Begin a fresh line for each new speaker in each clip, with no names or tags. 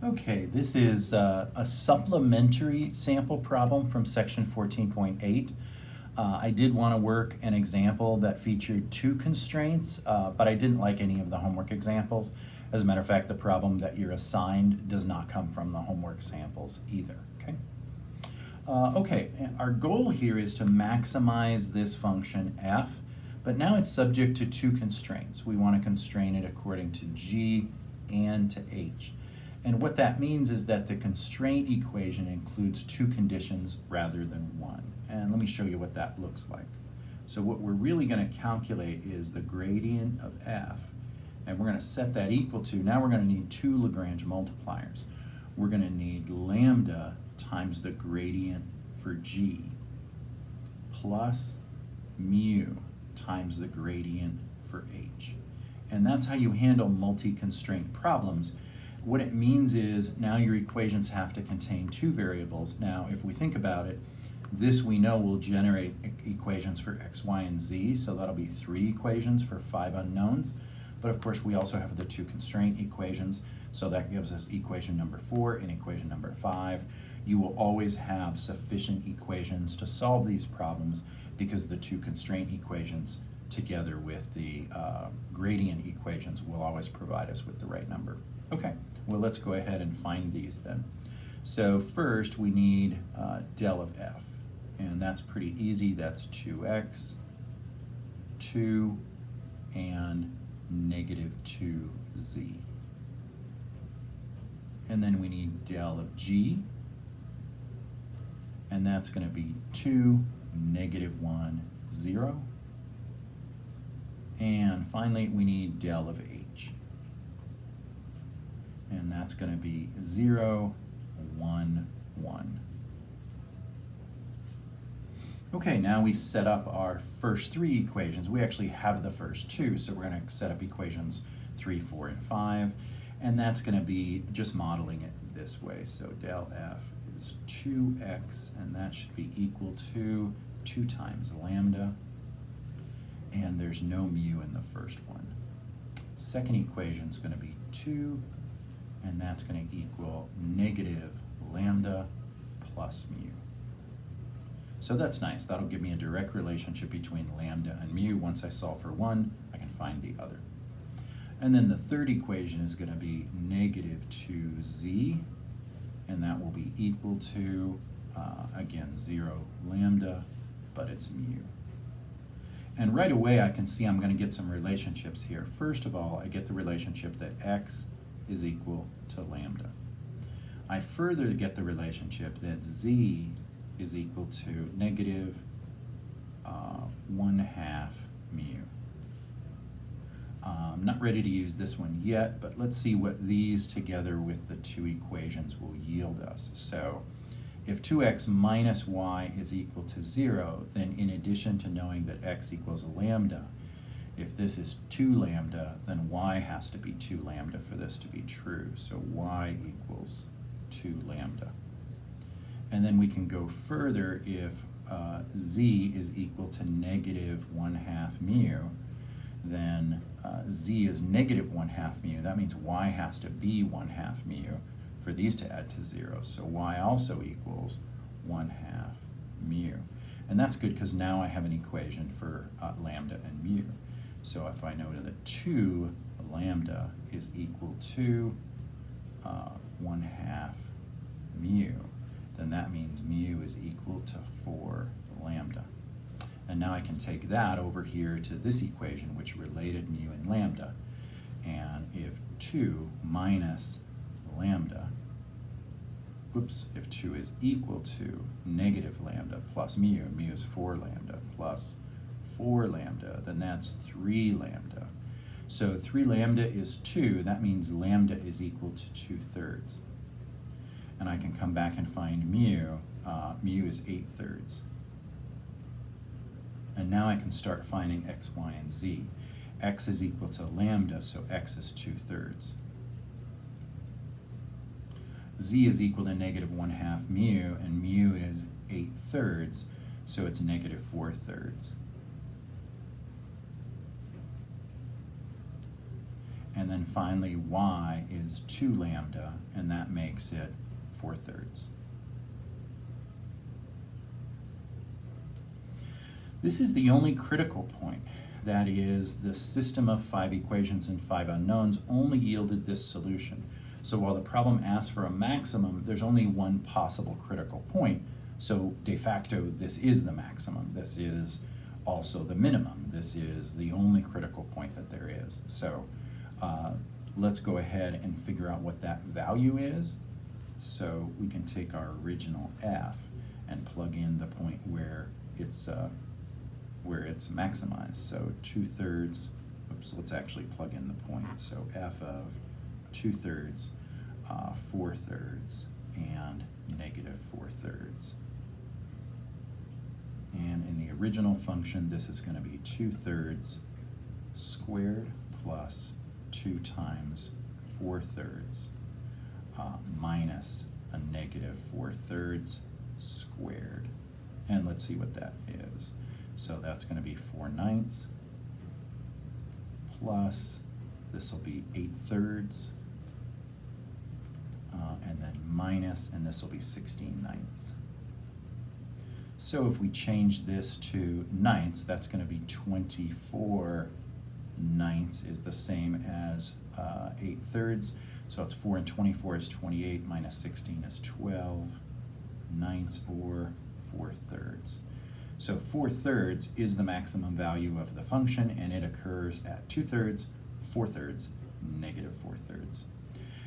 Okay, this is a supplementary sample problem from section 14.8. I did want to work an example that featured two constraints, but I didn't like any of the homework examples. As a matter of fact, the problem that you're assigned does not come from the homework samples either, okay? Okay, and our goal here is to maximize this function f, but now it's subject to two constraints. We want to constrain it according to g and to h. And what that means is that the constraint equation includes two conditions rather than one. And let me show you what that looks like. So what we're really going to calculate is the gradient of f, and we're going to set that equal to, now we're going to need two Lagrange multipliers. We're going to need lambda times the gradient for g plus mu times the gradient for h. And that's how you handle multi-constraint problems. What it means is now your equations have to contain two variables. Now, if we think about it, this we know will generate equations for x, y, and z, so that'll be three equations for five unknowns. But of course, we also have the two constraint equations, so that gives us equation number 4 and equation number 5. You will always have sufficient equations to solve these problems because the two constraint equations together with the gradient equations will always provide us with the right number. Okay, well, let's go ahead and find these then. So first we need del of f, and that's pretty easy. That's 2x, 2, and negative 2z. And then we need del of g, and that's going to be 2, negative 1, 0. And finally, we need del of h, and that's going to be 0, 1, 1. Okay, now we set up our first three equations. We actually have the first two, so we're going to set up equations 3, 4, and 5, and that's going to be just modeling it this way. So del f is 2x, and that should be equal to 2 times lambda, and there's no mu in the first one. Second equation is going to be 2, and that's going to equal negative lambda plus mu. So that's nice. That'll give me a direct relationship between lambda and mu. Once I solve for one, I can find the other. And then the third equation is going to be negative 2z, and that will be equal to, again, 0 lambda, but it's mu. And right away I can see I'm going to get some relationships here. First of all, I get the relationship that x is equal to lambda. I further get the relationship that z is equal to negative 1/2 mu. I'm not ready to use this one yet, but let's see what these together with the two equations will yield us. So if 2x minus y is equal to 0, then in addition to knowing that x equals lambda, if this is 2 lambda, then y has to be 2 lambda for this to be true. So y equals 2 lambda. And then we can go further. If z is equal to negative 1/2 mu, then z is negative 1/2 mu. That means y has to be 1/2 mu for these to add to 0. So y also equals 1/2 mu. And that's good because now I have an equation for lambda and mu. So if I know that 2 lambda is equal to 1/2 mu, then that means mu is equal to 4 lambda. And now I can take that over here to this equation, which related mu and lambda. And if 2 minus lambda, if 2 is equal to negative lambda plus mu, mu is 4 lambda plus 4 lambda, then that's 3 lambda. So 3 lambda is 2, that means lambda is equal to 2/3. And I can come back and find mu, mu is 8/3. And now I can start finding x, y, and z. X is equal to lambda, so x is 2/3. Z is equal to negative 1/2 mu, and mu is 8/3, so it's negative 4/3. And And then finally, y is 2 lambda, and that makes it 4/3. This is the only critical point. That is, the system of 5 equations and 5 unknowns only yielded this solution. So while the problem asks for a maximum, there's only one possible critical point. So de facto, this is the maximum. This is also the minimum. This is the only critical point that there is. So let's go ahead and figure out what that value is. So we can take our original f and plug in the point where it's maximized. So 2/3, oops, let's actually plug in the point. So f of 2/3, 4/3, and negative 4/3. And in the original function, this is going to be 2/3 squared plus 2 times 4/3 minus a negative 4/3 squared. And let's see what that is. So that's going to be 4/9 plus, this will be 8/3, and then minus, and this will be 16/9. So if we change this to ninths, that's going to be 24/9 is the same as 8/3. So it's 4 and 24 is 28, minus 16 is 12/9, or 4/3. So 4/3 is the maximum value of the function, and it occurs at 2/3, 4/3, negative 4/3.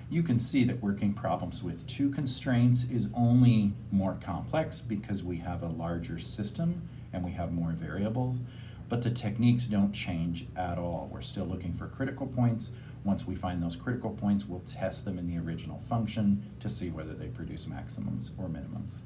You can see that working problems with 2 constraints is only more complex because we have a larger system and we have more variables, but the techniques don't change at all. We're still looking for critical points. Once we find those critical points, we'll test them in the original function to see whether they produce maximums or minimums.